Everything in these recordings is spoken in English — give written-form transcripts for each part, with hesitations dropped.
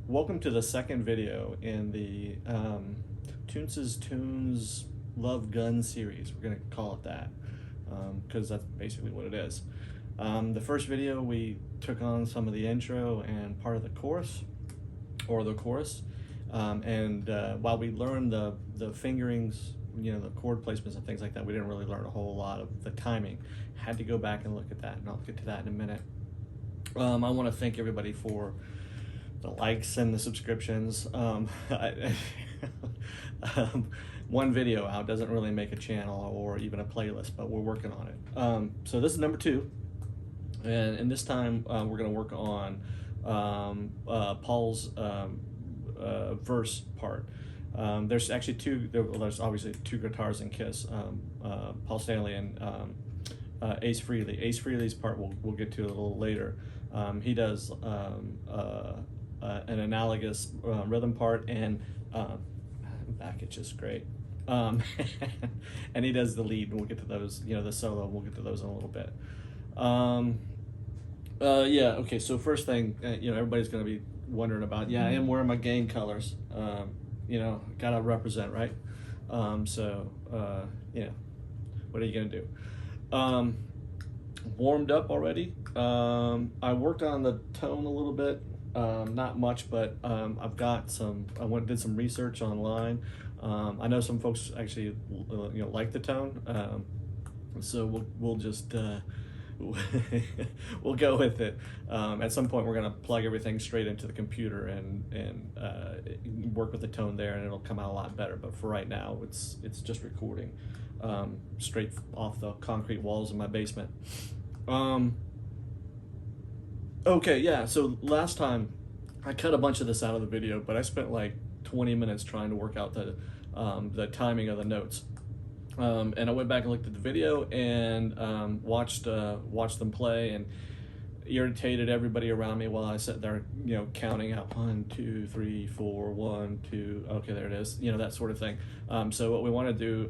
Welcome to the second video in the Tunes Love Gun series. We're going to call it that because that's basically what it is. The first video we took on some of the intro and part of the chorus, and while we learned the fingerings, the chord placements and things like that, we didn't really learn a whole lot of the timing. Had to go back and look at that, and I'll get to that in a minute. I want to thank everybody for the likes and the subscriptions. One video out doesn't really make a channel or even a playlist, but we're working on it. So this is number 2, and this time we're going to work on Paul's verse part. There's actually there's obviously 2 guitars in Kiss, Paul Stanley and Ace Frehley. Ace Frehley's part we'll get to a little later. He does an analogous rhythm part, and back it's just great. And he does the lead, and we'll get to those, the solo, we'll get to those in a little bit. Yeah, okay, so first thing, everybody's going to be wondering about, I am wearing my gang colors, gotta represent, right? What are you going to do? Warmed up already. I worked on the tone a little bit, not much, but I've got did some research online. I know some folks actually like the tone, so we'll just we'll go with it. At some point we're gonna plug everything straight into the computer and work with the tone there, and it'll come out a lot better. But for right now, it's just recording straight off the concrete walls of my basement. Okay, yeah, so last time I cut a bunch of this out of the video, but I spent like 20 minutes trying to work out the timing of the notes. And I went back and looked at the video and watched them play, and irritated everybody around me while I sat there, counting out 1, 2, 3, 4, 1, 2. Okay, there it is. That sort of thing. So what I want to do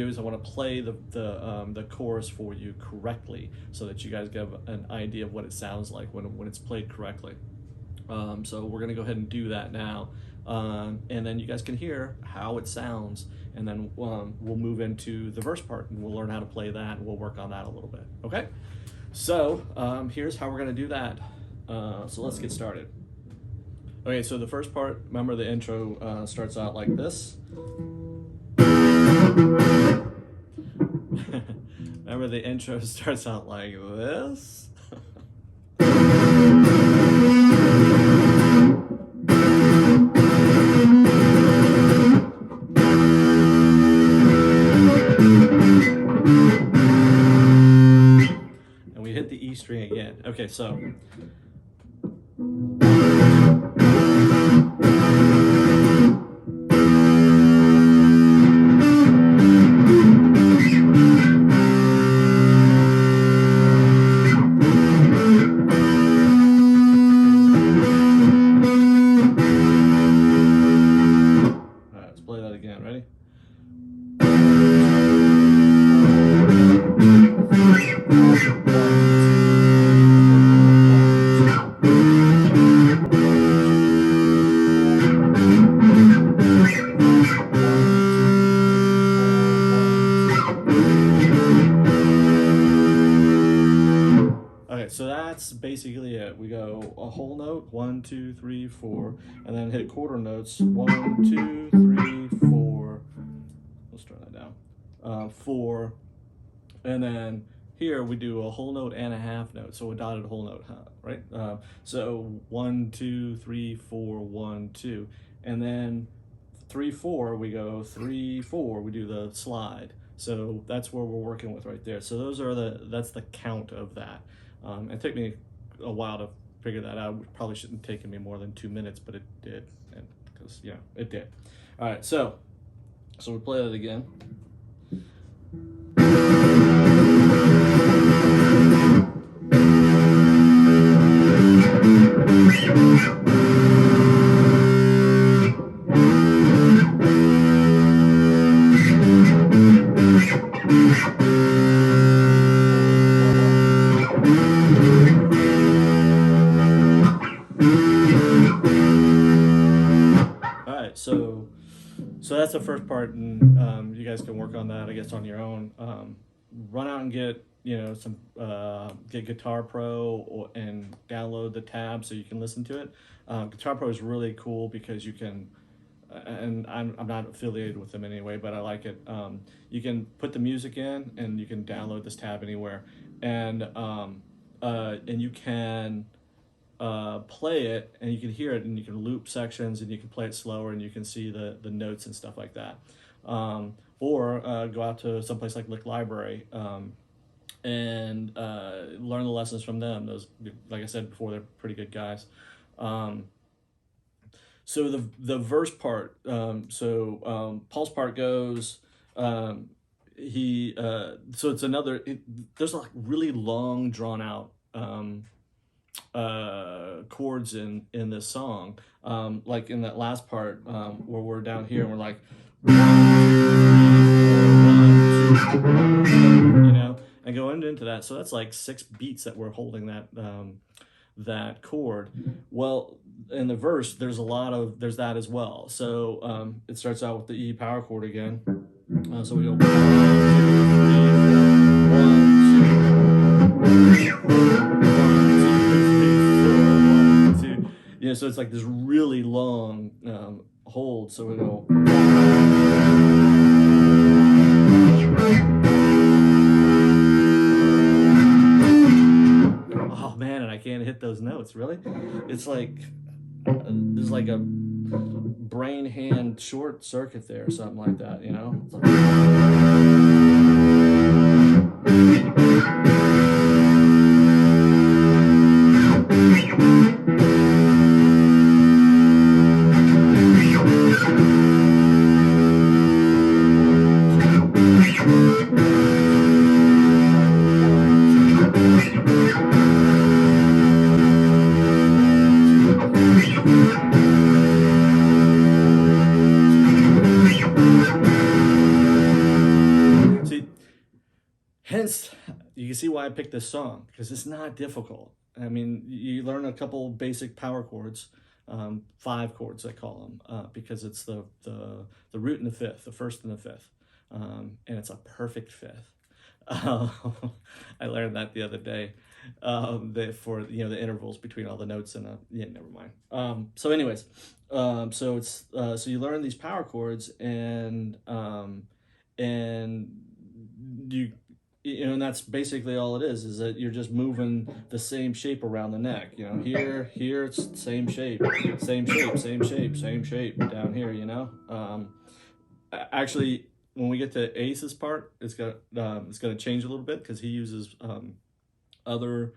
is I want to play the chorus for you correctly, so that you guys get an idea of what it sounds like when it's played correctly. So we're gonna go ahead and do that now, and then you guys can hear how it sounds, and then we'll move into the verse part, and we'll learn how to play that, and we'll work on that a little bit. Okay. So here's how we're going to do that. So let's get started. Okay, so the first part, remember the intro starts out like this. Remember the intro starts out like this. Hit the E string again. Okay, so let's play that again. Ready? So that's basically it. We go a whole note, 1, 2, 3, 4, and then hit quarter notes, 1, 2, 3, 4. Let's turn that down. 4, and then here we do a whole note and a half note, so a dotted whole note, right? So 1, 2, 3, 4, 1, 2, and then 3, 4. We go 3, 4. We do the slide. So that's where we're working with right there. So that's the count of that. It took me a while to figure that out. It probably shouldn't have taken me more than 2 minutes, but it did, and because it did. All right, so we play that again. So that's the first part, and you guys can work on that, I guess, on your own. Run out and get some get Guitar Pro and download the tab so you can listen to it. Guitar Pro is really cool because you can, and I'm not affiliated with them anyway, but I like it. You can put the music in and you can download this tab anywhere, and you can play it and you can hear it and you can loop sections and you can play it slower and you can see the notes and stuff like that. Or go out to someplace like Lick Library and learn the lessons from them. Those, like I said before, they're pretty good guys. So the verse part, Paul's part goes, so it's there's like really long drawn out chords in this song, like in that last part where we're down here and we're like 1, 2, 3, 4, 1, 2, and going into that. So that's like 6 beats that we're holding that chord. Well, in the verse, there's that as well. So it starts out with the E power chord again. So we go 1, 2, 3, 1, 2, 1, 2, 3, 4, 1, 2. So it's like this really long hold. So we go. Oh man, and I can't hit those notes. Really, it's like there's like a brain hand short circuit there or something like that. It's like, hence, you can see why I picked this song, because it's not difficult. I mean, you learn a couple basic power chords, 5 chords I call them, because it's the root and the fifth, the first and the fifth, and it's a perfect fifth. I learned that the other day, for the intervals between all the notes and never mind. So anyways, so it's so you learn these power chords and and that's basically all it is that you're just moving the same shape around the neck. Here it's same shape down here. Actually, when we get to Ace's part, it's gonna change a little bit because he uses other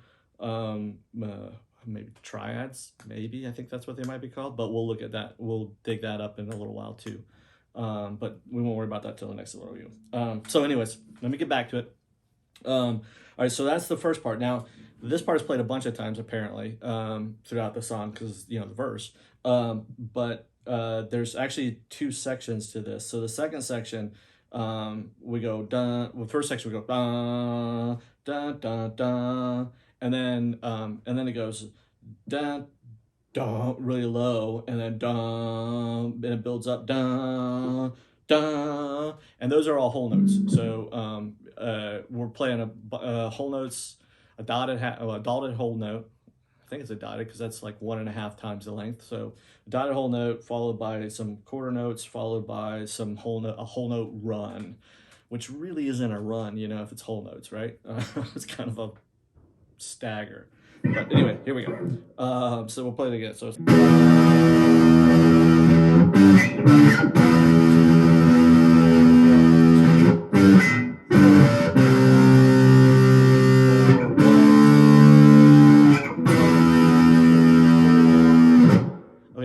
maybe triads. Maybe I think that's what they might be called. But we'll look at that. We'll dig that up in a little while too. But we won't worry about that till the next little review. So anyways, let me get back to it. All right, so that's the first part. Now, this part is played a bunch of times apparently throughout the song because the verse. But there's actually 2 sections to this. So the second section, we go dun. Well, first section we go dun dun dun dun, and then it goes dun dun really low, and then dun, and it builds up dun dun, and those are all whole notes. So we're playing a whole notes, a dotted whole note. I think it's a dotted because that's like 1.5 times the length. So dotted whole note followed by some quarter notes followed by a whole note run, which really isn't a run, if it's whole notes, right? It's kind of a stagger. But anyway, here we go. So we'll play it again. So it's okay.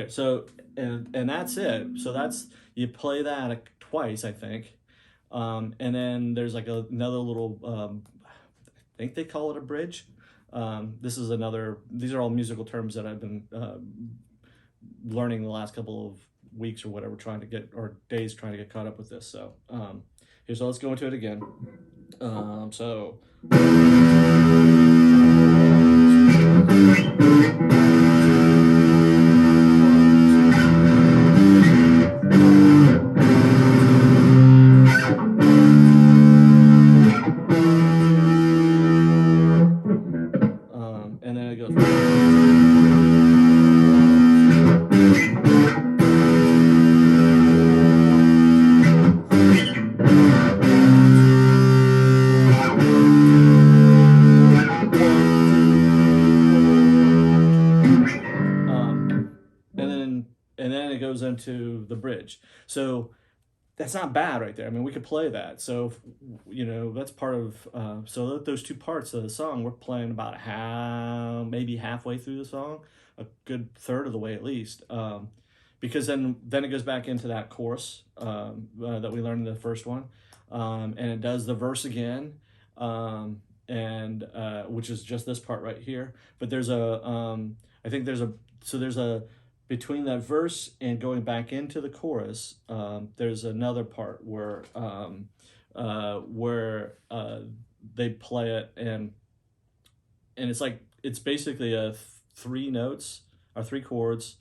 So and that's it. So you play that twice, I think, and then there's like another little. I think they call it a bridge. These are all musical terms that I've been learning the last couple of weeks or whatever, days trying to get caught up with this. So so let's go into it again. So and then it goes into the bridge. So that's not bad right there. I mean, we could play that. So, that's part of, so those two parts of the song, we're playing about maybe halfway through the song, a good third of the way at least. Because then it goes back into that chorus that we learned in the first one. And it does the verse again, and which is just this part right here. But there's between that verse and going back into the chorus, there's another part where they play it, and it's basically three notes or three chords,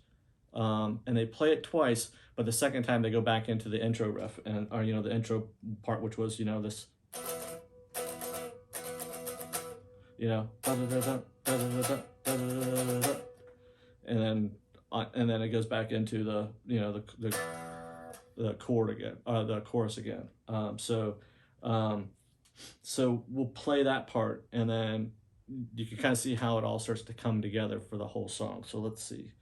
and they play it twice. But the second time they go back into the intro riff or the intro part, which was this, and then it goes back into the chord again, the chorus again. So we'll play that part, and then you can kind of see how it all starts to come together for the whole song. So let's see.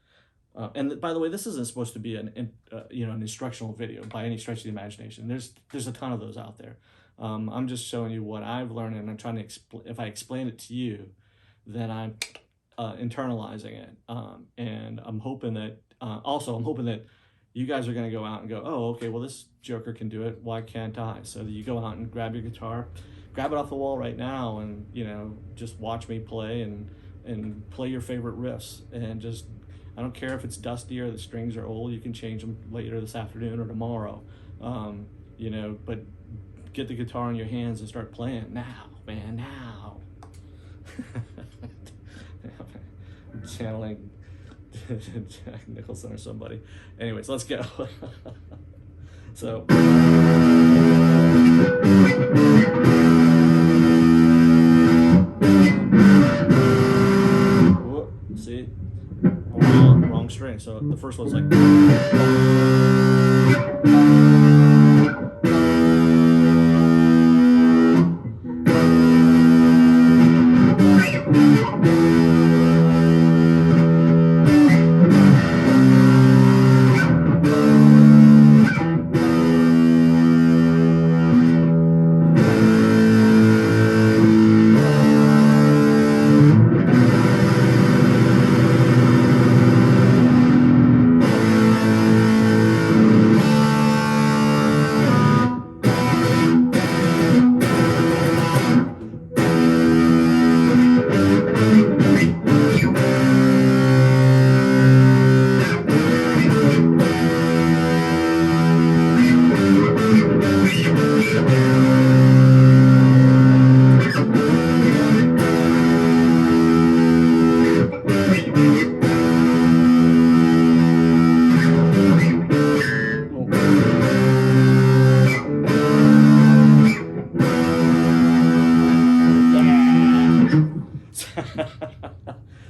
And by the way, this isn't supposed to be an instructional video by any stretch of the imagination. There's a ton of those out there. I'm just showing you what I've learned, and I'm trying to explain. If I explain it to you, then I'm internalizing it, and I'm hoping that you guys are going to go out and go, oh, okay, well, this joker can do it, why can't I? So you go out and grab your guitar, grab it off the wall right now, and just watch me play and play your favorite riffs, and just, I don't care if it's dusty or the strings are old, you can change them later this afternoon or tomorrow, but get the guitar in your hands and start playing now, man, now. Channeling Jack Nicholson or somebody. Anyways, let's go. So see, wrong string. So the first one's like,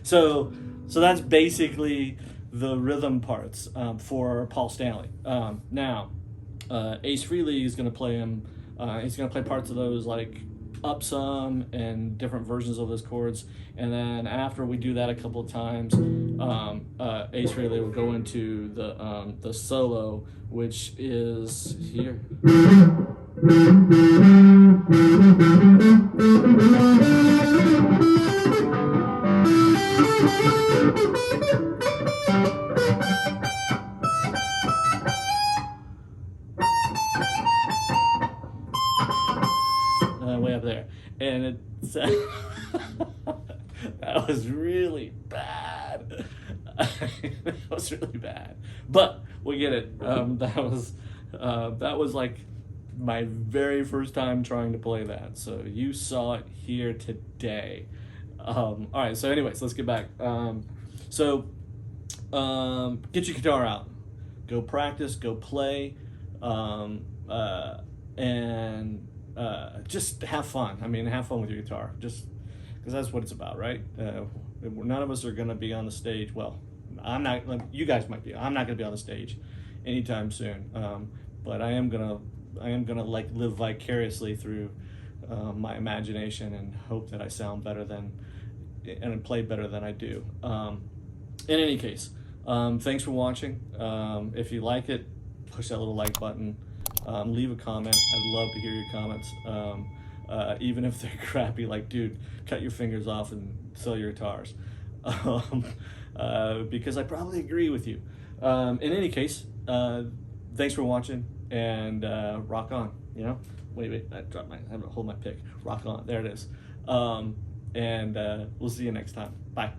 So that's basically the rhythm parts for Paul Stanley. Now, Ace Frehley is going to play him. He's going to play parts of those like up some and different versions of those chords. And then after we do that a couple of times, Ace Frehley will go into the solo, which is here. Way up there, and it's that was really bad. That was really bad, but we get it. That was like my very first time trying to play that, so you saw it here today. All right, so anyways, let's get back. Get your guitar out, go practice, go play, and just have fun. I mean, have fun with your guitar, just because that's what it's about, right? None of us are going to be on the stage. Well, I'm not. You guys might be. I'm not going to be on the stage anytime soon. But I am gonna like live vicariously through my imagination and hope that I sound better than and play better than I do. In any case, Thanks for watching. If you like it, push that little like button. Leave a comment. I'd love to hear your comments. Even if they're crappy, like, dude, cut your fingers off and sell your guitars. Because I probably agree with you. In any case, thanks for watching, and rock on, you know? Wait, I have to hold my pick. Rock on, there it is. And we'll see you next time. Bye.